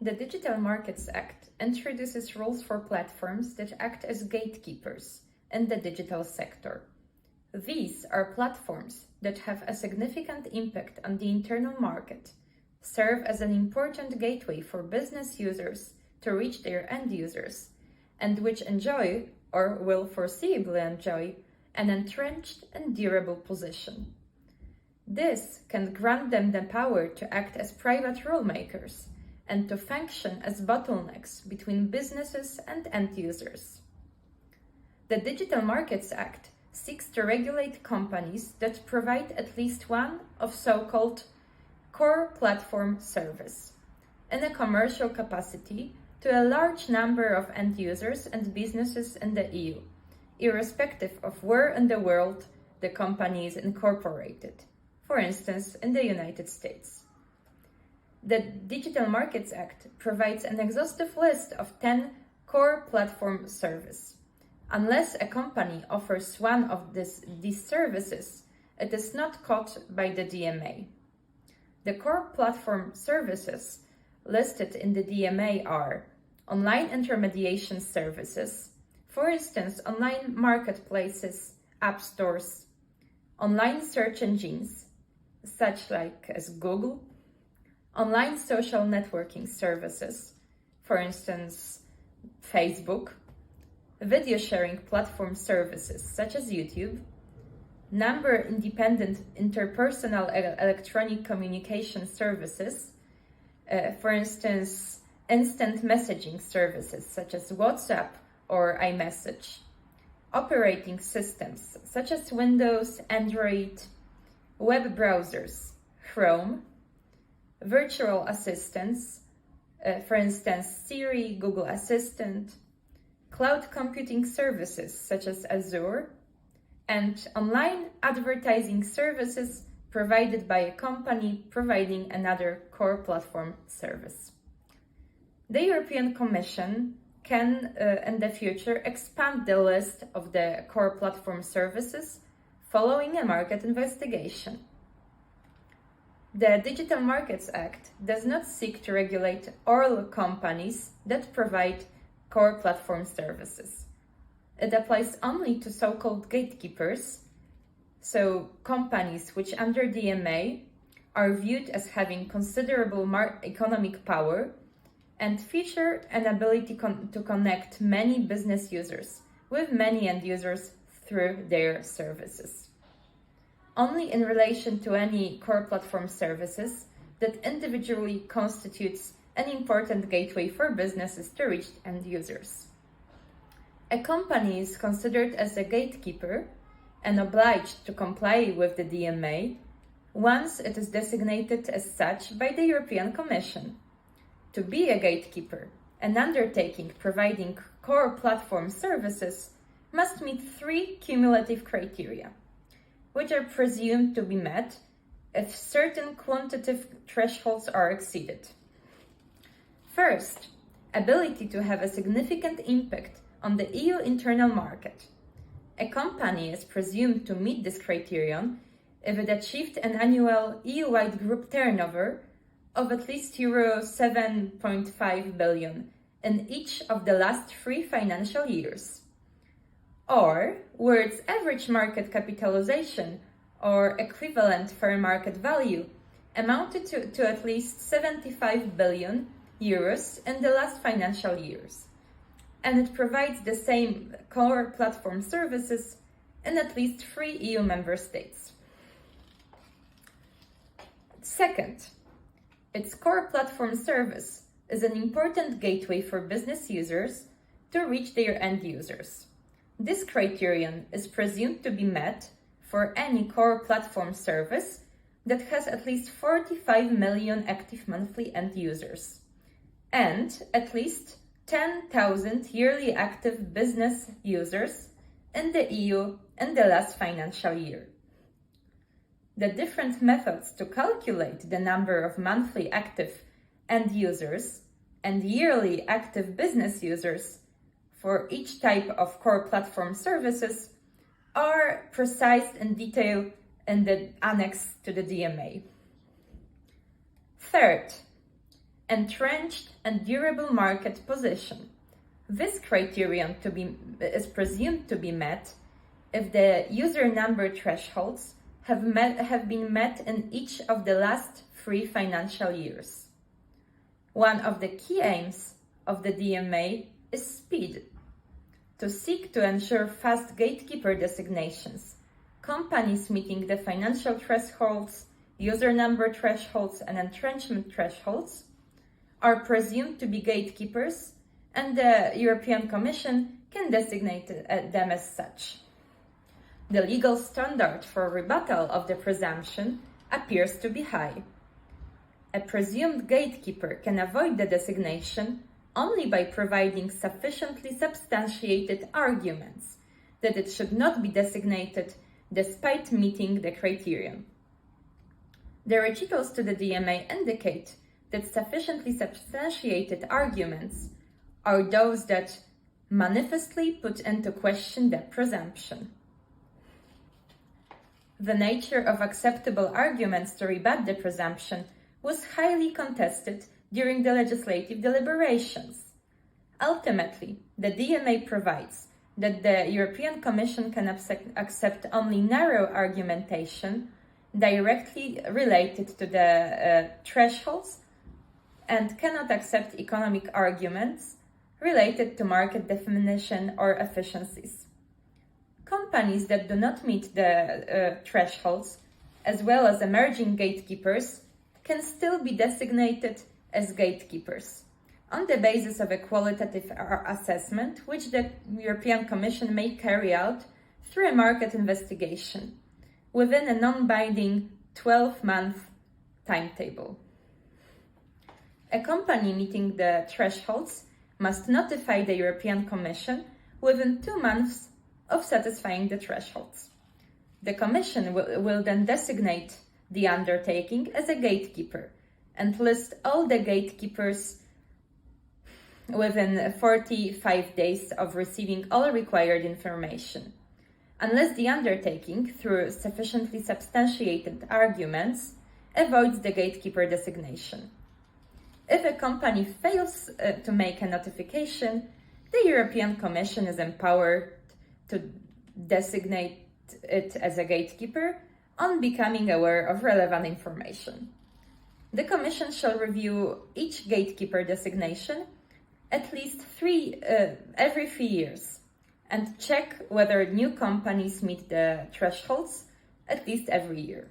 The Digital Markets Act introduces rules for platforms that act as gatekeepers in the digital sector. These are platforms that have a significant impact on the internal market, serve as an important gateway for business users to reach their end users, and which enjoy, or will foreseeably enjoy, an entrenched and durable position. This can grant them the power to act as private rule makers and to function as bottlenecks between businesses and end users. The Digital Markets Act seeks to regulate companies that provide at least one of so-called core platform service in a commercial capacity to a large number of end users and businesses in the EU, irrespective of where in the world the company is incorporated, for instance, in the United States. The Digital Markets Act provides an exhaustive list of 10 core platform services. Unless a company offers one of these services, it is not caught by the DMA. The core platform services listed in the DMA are online intermediation services, for instance, online marketplaces, app stores, online search engines, such as Google, online social networking services, for instance, Facebook, video sharing platform services such as YouTube, number-independent interpersonal electronic communication services, for instance, instant messaging services such as WhatsApp or iMessage, operating systems such as Windows, Android, web browsers, Chrome, virtual assistants, for instance, Siri, Google Assistant, cloud computing services such as Azure, and online advertising services provided by a company providing another core platform service. The European Commission can, in the future, expand the list of the core platform services following a market investigation. The Digital Markets Act does not seek to regulate all companies that provide core platform services. It applies only to so-called gatekeepers, so companies which under DMA are viewed as having considerable economic power and feature an ability to connect many business users with many end users through their services. Only in relation to any core platform services that individually constitutes an important gateway for businesses to reach end users. A company is considered as a gatekeeper and obliged to comply with the DMA once it is designated as such by the European Commission. To be a gatekeeper, an undertaking providing core platform services must meet 3 cumulative criteria, which are presumed to be met if certain quantitative thresholds are exceeded. First, ability to have a significant impact on the EU internal market. A company is presumed to meet this criterion if it achieved an annual EU-wide group turnover of at least Euro 7.5 billion in each of the last 3 financial years, or where its average market capitalization or equivalent fair market value amounted to at least 75 billion euros in the last financial years, and it provides the same core platform services in at least 3 EU member states. Second, its core platform service is an important gateway for business users to reach their end users. This criterion is presumed to be met for any core platform service that has at least 45 million active monthly end users and at least 10,000 yearly active business users in the EU in the last financial year. The different methods to calculate the number of monthly active end users and yearly active business users for each type of core platform services are precise in detail in the annex to the DMA. Third, entrenched and durable market position. This criterion is presumed to be met if the user number thresholds have been met in each of the last 3 financial years. One of the key aims of the DMA is speed. To seek to ensure fast gatekeeper designations, companies meeting the financial thresholds, user number thresholds, and entrenchment thresholds are presumed to be gatekeepers, and the European Commission can designate them as such. The legal standard for rebuttal of the presumption appears to be high. A presumed gatekeeper can avoid the designation only by providing sufficiently substantiated arguments that it should not be designated despite meeting the criterion. The recitals to the DMA indicate that sufficiently substantiated arguments are those that manifestly put into question the presumption. The nature of acceptable arguments to rebut the presumption was highly contested during the legislative deliberations. Ultimately, the DMA provides that the European Commission can accept only narrow argumentation directly related to the thresholds and cannot accept economic arguments related to market definition or efficiencies. Companies that do not meet the thresholds, as well as emerging gatekeepers, can still be designated as gatekeepers on the basis of a qualitative assessment which the European Commission may carry out through a market investigation within a non-binding 12-month timetable. A company meeting the thresholds must notify the European Commission within 2 months of satisfying the thresholds. The Commission will then designate the undertaking as a gatekeeper and list all the gatekeepers within 45 days of receiving all required information, unless the undertaking, through sufficiently substantiated arguments, avoids the gatekeeper designation. If a company fails to make a notification, the European Commission is empowered to designate it as a gatekeeper on becoming aware of relevant information. The Commission shall review each gatekeeper designation at least every 3 years and check whether new companies meet the thresholds at least every year.